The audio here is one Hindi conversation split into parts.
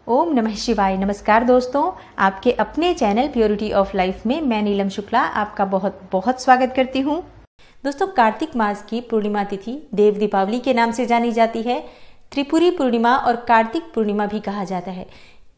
ओम नमः शिवाय। नमस्कार दोस्तों, आपके अपने चैनल प्योरिटी ऑफ लाइफ में मैं नीलम शुक्ला आपका बहुत बहुत स्वागत करती हूँ। दोस्तों, कार्तिक मास की पूर्णिमा तिथि देव दीपावली के नाम से जानी जाती है। त्रिपुरी पूर्णिमा और कार्तिक पूर्णिमा भी कहा जाता है।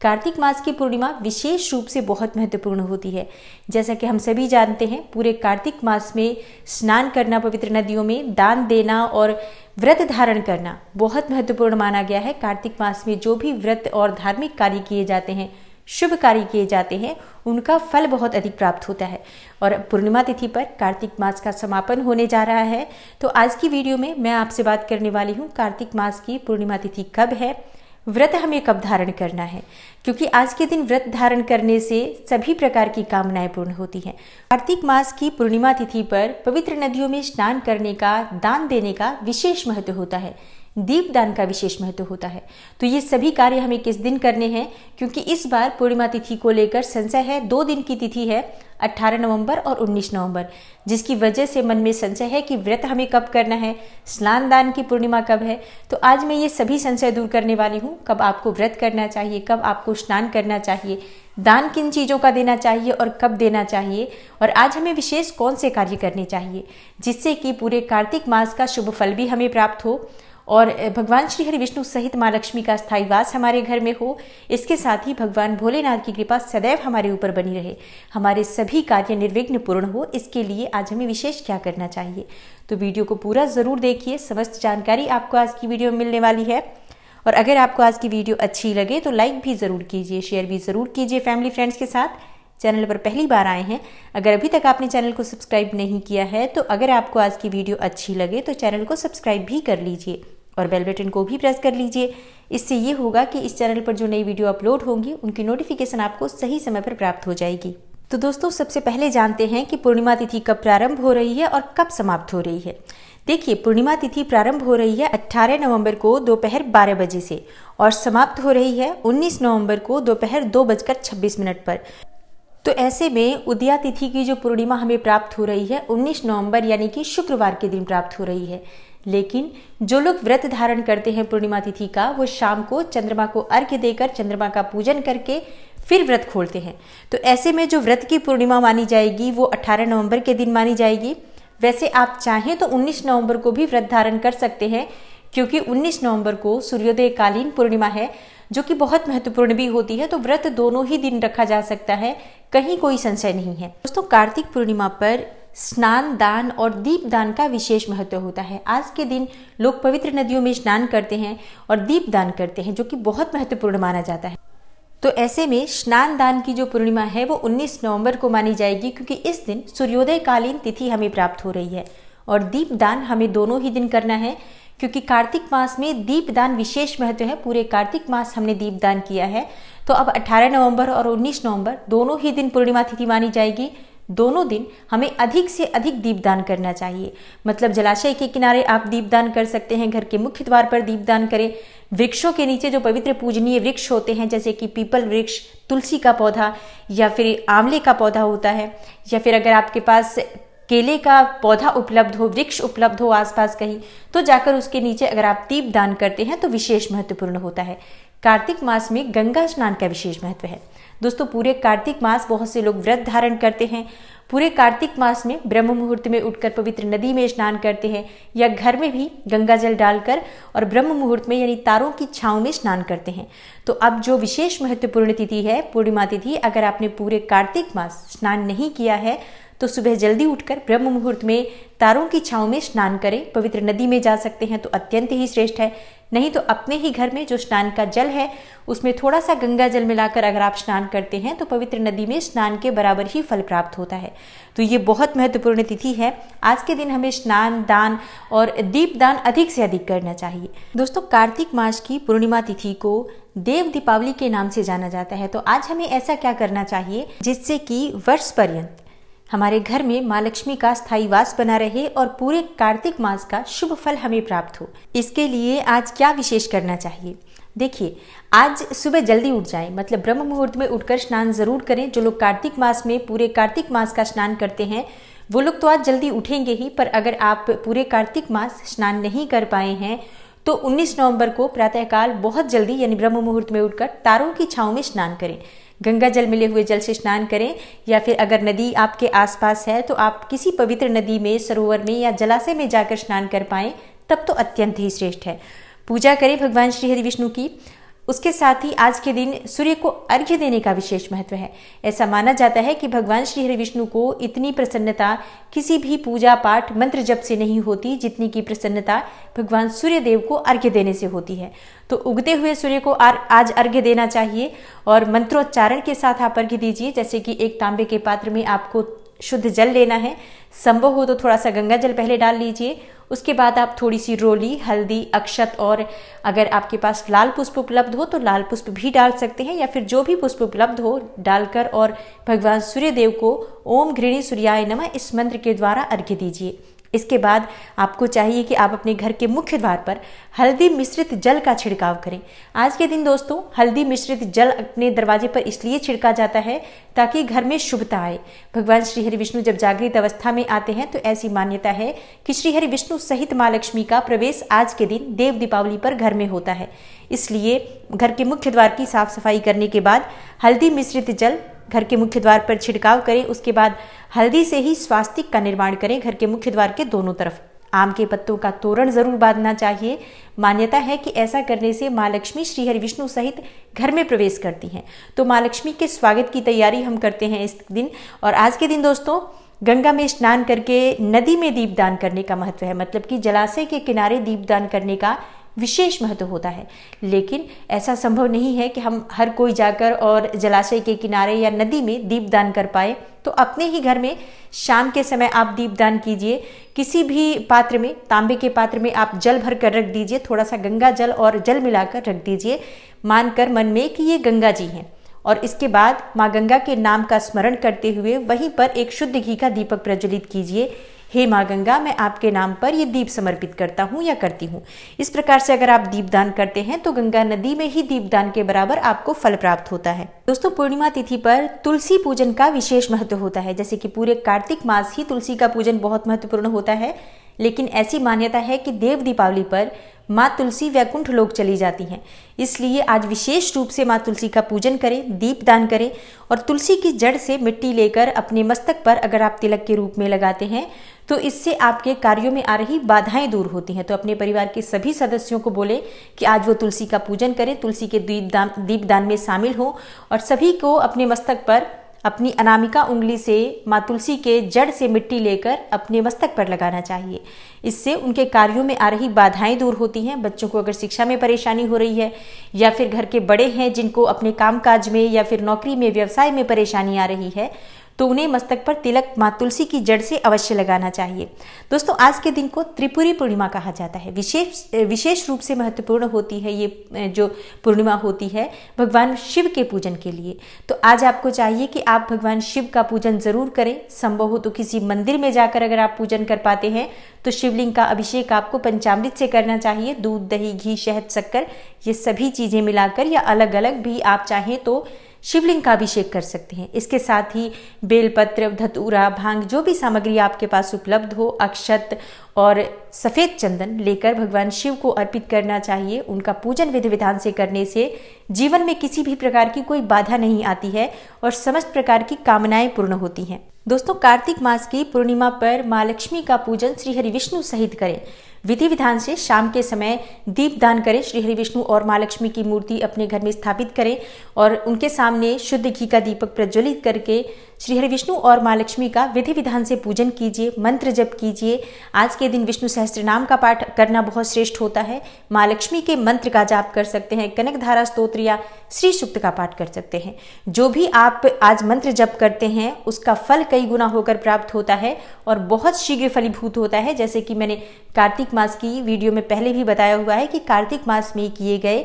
कार्तिक मास की पूर्णिमा विशेष रूप से बहुत महत्वपूर्ण होती है। जैसा कि हम सभी जानते हैं, पूरे कार्तिक मास में स्नान करना, पवित्र नदियों में दान देना और व्रत धारण करना बहुत महत्वपूर्ण माना गया है। कार्तिक मास में जो भी व्रत और धार्मिक कार्य किए जाते हैं, शुभ कार्य किए जाते हैं, उनका फल बहुत अधिक प्राप्त होता है। और पूर्णिमा तिथि पर कार्तिक मास का समापन होने जा रहा है। तो आज की वीडियो में मैं आपसे बात करने वाली हूँ कार्तिक मास की पूर्णिमा तिथि कब है, व्रत हमें कब धारण करना है, क्योंकि आज के दिन व्रत धारण करने से सभी प्रकार की कामनाएं पूर्ण होती हैं। कार्तिक मास की पूर्णिमा तिथि पर पवित्र नदियों में स्नान करने का, दान देने का विशेष महत्व होता है। दीपदान का विशेष महत्व होता है। तो ये सभी कार्य हमें किस दिन करने हैं, क्योंकि इस बार पूर्णिमा तिथि को लेकर संशय है। 2 दिन की तिथि है, 18 नवंबर और 19 नवंबर, जिसकी वजह से मन में संशय है कि व्रत हमें कब करना है, स्नान दान की पूर्णिमा कब है। तो आज मैं ये सभी संशय दूर करने वाली हूँ। कब आपको व्रत करना चाहिए, कब आपको स्नान करना चाहिए, दान किन चीज़ों का देना चाहिए और कब देना चाहिए, और आज हमें विशेष कौन से कार्य करने चाहिए जिससे कि पूरे कार्तिक मास का शुभ फल भी हमें प्राप्त हो और भगवान श्री हरि विष्णु सहित माँ लक्ष्मी का स्थायी वास हमारे घर में हो। इसके साथ ही भगवान भोलेनाथ की कृपा सदैव हमारे ऊपर बनी रहे, हमारे सभी कार्य निर्विघ्न पूर्ण हो। इसके लिए आज हमें विशेष क्या करना चाहिए, तो वीडियो को पूरा जरूर देखिए। समस्त जानकारी आपको आज की वीडियो में मिलने वाली है। और अगर आपको आज की वीडियो अच्छी लगे तो लाइक भी जरूर कीजिए, शेयर भी जरूर कीजिए फैमिली फ्रेंड्स के साथ। चैनल पर पहली बार आए हैं, अगर अभी तक आपने चैनल को सब्सक्राइब नहीं किया है, तो अगर आपको आज की वीडियो अच्छी लगे तो चैनल को सब्सक्राइब भी कर लीजिए और बेल बटन को भी प्रेस कर लीजिए। इससे ये होगा कि इस चैनल पर जो नई वीडियो अपलोड होंगी उनकी नोटिफिकेशन आपको सही समय पर प्राप्त हो जाएगी। तो दोस्तों, सबसे पहले जानते हैं कि पूर्णिमा तिथि कब प्रारंभ हो रही है और कब समाप्त हो रही है। देखिए, पूर्णिमा तिथि प्रारंभ हो रही है 18 नवंबर को दोपहर 12 बजे से और समाप्त हो रही है 19 नवंबर को दोपहर 2:26 पर। तो ऐसे में उदया तिथि की जो पूर्णिमा हमें प्राप्त हो रही है 19 नवंबर यानी कि शुक्रवार के दिन प्राप्त हो रही है। लेकिन जो लोग व्रत धारण करते हैं पूर्णिमा तिथि का, वो शाम को चंद्रमा को अर्घ्य देकर, चंद्रमा का पूजन करके फिर व्रत खोलते हैं। तो ऐसे में जो व्रत की पूर्णिमा मानी जाएगी वो 18 नवंबर के दिन मानी जाएगी। वैसे आप चाहें तो 19 नवंबर को भी व्रत धारण कर सकते हैं, क्योंकि 19 नवंबर को सूर्योदय कालीन पूर्णिमा है, जो कि बहुत महत्वपूर्ण भी होती है। तो व्रत दोनों ही दिन रखा जा सकता है, कहीं कोई संशय नहीं है। दोस्तों, कार्तिक पूर्णिमा पर स्नान दान और दीपदान का विशेष महत्व होता है। आज के दिन लोग पवित्र नदियों में स्नान करते हैं और दीपदान करते हैं, जो कि बहुत महत्वपूर्ण माना जाता है। तो ऐसे में स्नान दान की जो पूर्णिमा है वो 19 नवंबर को मानी जाएगी, क्योंकि इस दिन सूर्योदय कालीन तिथि हमें प्राप्त हो रही है। और दीपदान हमें दोनों ही दिन करना है, क्योंकि कार्तिक मास में दीपदान विशेष महत्व है। पूरे कार्तिक मास हमने दीपदान किया है। तो अब 18 नवंबर और 19 नवंबर दोनों ही दिन पूर्णिमा तिथि मानी जाएगी। दोनों दिन हमें अधिक से अधिक दीपदान करना चाहिए। मतलब जलाशय के किनारे आप दीपदान कर सकते हैं, घर के मुख्य द्वार पर दीपदान करें, वृक्षों के नीचे जो पवित्र पूजनीय वृक्ष होते हैं, जैसे कि पीपल वृक्ष, तुलसी का पौधा या फिर आंवले का पौधा होता है, या फिर अगर आपके पास केले का पौधा उपलब्ध हो, वृक्ष उपलब्ध हो आसपास कहीं, तो जाकर उसके नीचे अगर आप दीपदान करते हैं तो विशेष महत्वपूर्ण होता है। कार्तिक मास में गंगा स्नान का विशेष महत्व है। दोस्तों, पूरे कार्तिक मास बहुत से लोग व्रत धारण करते हैं। पूरे कार्तिक मास में ब्रह्म मुहूर्त में उठकर पवित्र नदी में स्नान करते हैं, या घर में भी गंगा जल डालकर और ब्रह्म मुहूर्त में यानी तारों की छांव में स्नान करते हैं। तो अब जो विशेष महत्वपूर्ण तिथि है पूर्णिमा तिथि, अगर आपने पूरे कार्तिक मास स्नान नहीं किया है तो सुबह जल्दी उठकर ब्रह्म मुहूर्त में तारों की छांव में स्नान करें। पवित्र नदी में जा सकते हैं तो अत्यंत ही श्रेष्ठ है, नहीं तो अपने ही घर में जो स्नान का जल है उसमें थोड़ा सा गंगा जल मिलाकर अगर आप स्नान करते हैं तो पवित्र नदी में स्नान के बराबर ही फल प्राप्त होता है। तो ये बहुत महत्वपूर्ण तिथि है। आज के दिन हमें स्नान दान और दीपदान अधिक से अधिक करना चाहिए। दोस्तों, कार्तिक मास की पूर्णिमा तिथि को देव दीपावली के नाम से जाना जाता है। तो आज हमें ऐसा क्या करना चाहिए जिससे कि वर्ष पर्यंत हमारे घर में माँ लक्ष्मी का स्थायी वास बना रहे और पूरे कार्तिक मास का शुभ फल हमें प्राप्त हो। इसके लिए आज क्या विशेष करना चाहिए? देखिए, आज सुबह जल्दी उठ जाएं, मतलब ब्रह्म मुहूर्त में उठकर स्नान जरूर करें। जो लोग कार्तिक मास में पूरे कार्तिक मास का स्नान करते हैं वो लोग तो आज जल्दी उठेंगे ही, पर अगर आप पूरे कार्तिक मास स्नान नहीं कर पाए हैं तो 19 नवंबर को प्रातःकाल बहुत जल्दी यानी ब्रह्म मुहूर्त में उठकर तारों की छांव में स्नान करें। गंगा जल मिले हुए जल से स्नान करें, या फिर अगर नदी आपके आसपास है तो आप किसी पवित्र नदी में, सरोवर में या जलाशय में जाकर स्नान कर पाएं, तब तो अत्यंत ही श्रेष्ठ है। पूजा करें भगवान श्री हरि विष्णु की। उसके साथ ही आज के दिन सूर्य को अर्घ्य देने का विशेष महत्व है। ऐसा माना जाता है कि भगवान श्री हरि विष्णु को इतनी प्रसन्नता किसी भी पूजा पाठ मंत्र जप से नहीं होती जितनी की प्रसन्नता भगवान सूर्य देव को अर्घ्य देने से होती है। तो उगते हुए सूर्य को आज अर्घ्य देना चाहिए और मंत्रोच्चारण के साथ आप अर्घ्य दीजिए। जैसे कि एक तांबे के पात्र में आपको शुद्ध जल लेना है, संभव हो तो थोड़ा सा गंगा जल पहले डाल लीजिए। उसके बाद आप थोड़ी सी रोली, हल्दी, अक्षत और अगर आपके पास लाल पुष्प उपलब्ध हो तो लाल पुष्प भी डाल सकते हैं, या फिर जो भी पुष्प उपलब्ध हो डालकर और भगवान सूर्य देव को ओम घृणी सूर्याय नमः इस मंत्र के द्वारा अर्घ्य दीजिए। इसके बाद आपको चाहिए कि आप अपने घर के मुख्य द्वार पर हल्दी मिश्रित जल का छिड़काव करें। आज के दिन दोस्तों हल्दी मिश्रित जल अपने दरवाजे पर इसलिए छिड़का जाता है ताकि घर में शुभता आए। भगवान श्री हरि विष्णु जब जागृत अवस्था में आते हैं तो ऐसी मान्यता है कि श्री हरि विष्णु सहित माँ लक्ष्मी का प्रवेश आज के दिन देव दीपावली पर घर में होता है। इसलिए घर के मुख्य द्वार की साफ सफाई करने के बाद हल्दी मिश्रित जल घर के मुख्य द्वार पर छिड़काव करें। उसके बाद हल्दी से ही स्वास्तिक का निर्माण करें। घर के मुख्य द्वार के दोनों तरफ आम के पत्तों का तोरण जरूर बांधना चाहिए। मान्यता है कि ऐसा करने से माँ लक्ष्मी श्री हरि विष्णु सहित घर में प्रवेश करती हैं। तो माँ लक्ष्मी के स्वागत की तैयारी हम करते हैं इस दिन। और आज के दिन दोस्तों गंगा में स्नान करके नदी में दीपदान करने का महत्व है। मतलब कि जलाशय के किनारे दीपदान करने का विशेष महत्व होता है। लेकिन ऐसा संभव नहीं है कि हम हर कोई जाकर और जलाशय के किनारे या नदी में दीपदान कर पाए। तो अपने ही घर में शाम के समय आप दीपदान कीजिए। किसी भी पात्र में, तांबे के पात्र में आप जल भर कर रख दीजिए। थोड़ा सा गंगा जल और जल मिलाकर रख दीजिए, मानकर मन में कि ये गंगा जी हैं। और इसके बाद माँ गंगा के नाम का स्मरण करते हुए वहीं पर एक शुद्ध घी का दीपक प्रज्वलित कीजिए। हे माँ गंगा, मैं आपके नाम पर ये दीप समर्पित करता हूँ या करती हूँ। इस प्रकार से अगर आप दीपदान करते हैं तो गंगा नदी में ही दीपदान के बराबर आपको फल प्राप्त होता है। दोस्तों पूर्णिमा तिथि पर तुलसी पूजन का विशेष महत्व होता है। जैसे कि पूरे कार्तिक मास ही तुलसी का पूजन बहुत महत्वपूर्ण होता है, लेकिन ऐसी मान्यता है कि देव दीपावली पर माँ तुलसी वैकुंठ लोक चली जाती हैं। इसलिए आज विशेष रूप से माँ तुलसी का पूजन करें, दीपदान करें और तुलसी की जड़ से मिट्टी लेकर अपने मस्तक पर अगर आप तिलक के रूप में लगाते हैं तो इससे आपके कार्यों में आ रही बाधाएं दूर होती हैं। तो अपने परिवार के सभी सदस्यों को बोले कि आज वो तुलसी का पूजन करें, तुलसी के दीपदान में शामिल हो और सभी को अपने मस्तक पर अपनी अनामिका उंगली से माँ तुलसी के जड़ से मिट्टी लेकर अपने मस्तक पर लगाना चाहिए। इससे उनके कार्यों में आ रही बाधाएं दूर होती हैं। बच्चों को अगर शिक्षा में परेशानी हो रही है या फिर घर के बड़े हैं जिनको अपने कामकाज में या फिर नौकरी में, व्यवसाय में परेशानी आ रही है, तो उन्हें मस्तक पर तिलक माँ तुलसी की जड़ से अवश्य लगाना चाहिए। दोस्तों आज के दिन को त्रिपुरी पूर्णिमा कहा जाता है। विशेष रूप से महत्वपूर्ण होती है ये जो पूर्णिमा होती है भगवान शिव के पूजन के लिए। तो आज आपको चाहिए कि आप भगवान शिव का पूजन जरूर करें। संभव हो तो किसी मंदिर में जाकर अगर आप पूजन कर पाते हैं तो शिवलिंग का अभिषेक आपको पंचामृत से करना चाहिए। दूध, दही, घी, शहद, शक्कर ये सभी चीजें मिलाकर या अलग अलग भी आप चाहें तो शिवलिंग का अभिषेक कर सकते हैं। इसके साथ ही बेलपत्र, धतूरा, भांग जो भी सामग्री आपके पास उपलब्ध हो, अक्षत और सफेद चंदन लेकर भगवान शिव को अर्पित करना चाहिए। उनका पूजन विधि विधान से करने से जीवन में किसी भी प्रकार की कोई बाधा नहीं आती है और समस्त प्रकार की कामनाएं पूर्ण होती हैं। दोस्तों कार्तिक मास की पूर्णिमा पर माँ लक्ष्मी का पूजन श्री हरि विष्णु सहित करें। विधि विधान से शाम के समय दीपदान करें। श्री हरि विष्णु और माँ लक्ष्मी की मूर्ति अपने घर में स्थापित करें और उनके सामने शुद्ध घी का दीपक प्रज्वलित करके श्री हरि विष्णु और माँ लक्ष्मी का विधि विधान से पूजन कीजिए, मंत्र जप कीजिए। आज के दिन विष्णु सहस्त्र नाम का पाठ करना बहुत श्रेष्ठ होता है। माँ लक्ष्मी के मंत्र का जाप कर सकते हैं, कनक धारा स्तोत्र या श्री सूक्त का पाठ कर सकते हैं। जो भी आप आज मंत्र जप करते हैं उसका फल कई गुना होकर प्राप्त होता है और बहुत शीघ्र फलीभूत होता है। जैसे कि मैंने कार्तिक मास की वीडियो में पहले भी बताया हुआ है कि कार्तिक मास में किए गए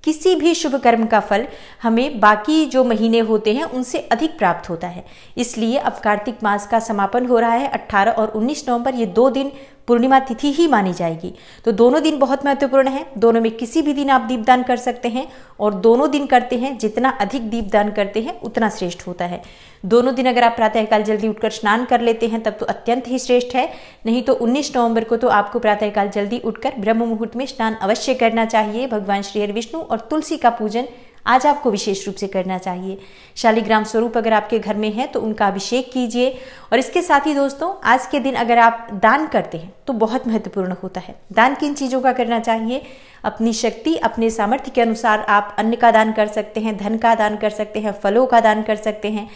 किसी भी शुभ कर्म का फल हमें बाकी जो महीने होते हैं उनसे अधिक प्राप्त होता है। इसलिए अब कार्तिक मास का समापन हो रहा है। 18 और 19 नवंबर ये 2 दिन पूर्णिमा तिथि ही मानी जाएगी। तो दोनों दिन बहुत महत्वपूर्ण है। दोनों में किसी भी दिन आप दीपदान कर सकते हैं और दोनों दिन करते हैं जितना अधिक दीपदान करते हैं उतना श्रेष्ठ होता है। दोनों दिन अगर आप प्रातःकाल जल्दी उठकर स्नान कर लेते हैं तब तो अत्यंत ही श्रेष्ठ है, नहीं तो 19 नवंबर को तो आपको प्रातःकाल जल्दी उठकर ब्रह्म मुहूर्त में स्नान अवश्य करना चाहिए। भगवान श्री हरि विष्णु और तुलसी का पूजन आज आपको विशेष रूप से करना चाहिए। शालिग्राम स्वरूप अगर आपके घर में है तो उनका अभिषेक कीजिए। और इसके साथ ही दोस्तों, आज के दिन अगर आप दान करते हैं तो बहुत महत्वपूर्ण होता है। दान किन चीज़ों का करना चाहिए? अपनी शक्ति, अपने सामर्थ्य के अनुसार आप अन्न का दान कर सकते हैं, धन का दान कर सकते हैं, फलों का दान कर सकते हैं,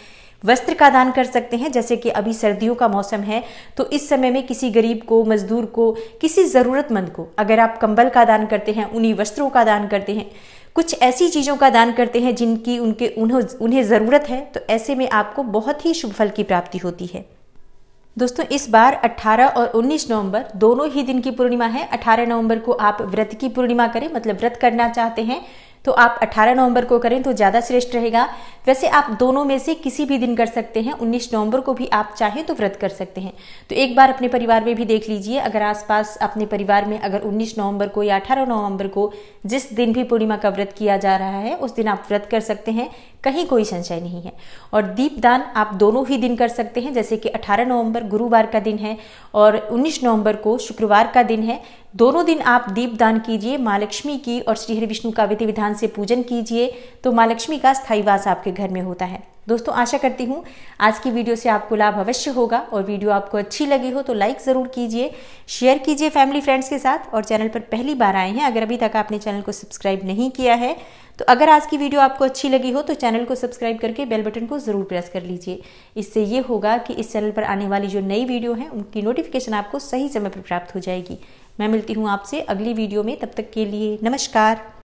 वस्त्र का दान कर सकते हैं। जैसे कि अभी सर्दियों का मौसम है तो इस समय में किसी गरीब को, मजदूर को, किसी ज़रूरतमंद को अगर आप कंबल का दान करते हैं, उन्हीं वस्त्रों का दान करते हैं, कुछ ऐसी चीज़ों का दान करते हैं जिनकी उन्हें ज़रूरत है, तो ऐसे में आपको बहुत ही शुभ फल की प्राप्ति होती है। दोस्तों, इस बार 18 और 19 नवंबर दोनों ही दिन की पूर्णिमा है। 18 नवंबर को आप व्रत की पूर्णिमा करें, मतलब व्रत करना चाहते हैं तो आप 18 नवंबर को करें तो ज़्यादा श्रेष्ठ रहेगा। वैसे आप दोनों में से किसी भी दिन कर सकते हैं। 19 नवंबर को भी आप चाहें तो व्रत कर सकते हैं। तो एक बार अपने परिवार में भी देख लीजिए, अगर आसपास अपने परिवार में अगर 19 नवंबर को या 18 नवंबर को जिस दिन भी पूर्णिमा का व्रत किया जा रहा है उस दिन आप व्रत कर सकते हैं, कहीं कोई संशय नहीं है। और दीपदान आप दोनों ही दिन कर सकते हैं, जैसे कि 18 नवंबर गुरुवार का दिन है और 19 नवंबर को शुक्रवार का दिन है। दोनों दिन आप दीपदान कीजिए, माँ लक्ष्मी की और श्री हरि विष्णु का विधि विधान से पूजन कीजिए, तो माँ लक्ष्मी का स्थायी वास आपके घर में होता है। दोस्तों, आशा करती हूँ आज की वीडियो से आपको लाभ अवश्य होगा और वीडियो आपको अच्छी लगी हो तो लाइक ज़रूर कीजिए, शेयर कीजिए फैमिली फ्रेंड्स के साथ। और चैनल पर पहली बार आए हैं, अगर अभी तक आपने चैनल को सब्सक्राइब नहीं किया है तो अगर आज की वीडियो आपको अच्छी लगी हो तो चैनल को सब्सक्राइब करके बेल बटन को ज़रूर प्रेस कर लीजिए। इससे ये होगा कि इस चैनल पर आने वाली जो नई वीडियो है उनकी नोटिफिकेशन आपको सही समय पर प्राप्त हो जाएगी। मैं मिलती हूँ आपसे अगली वीडियो में, तब तक के लिए नमस्कार।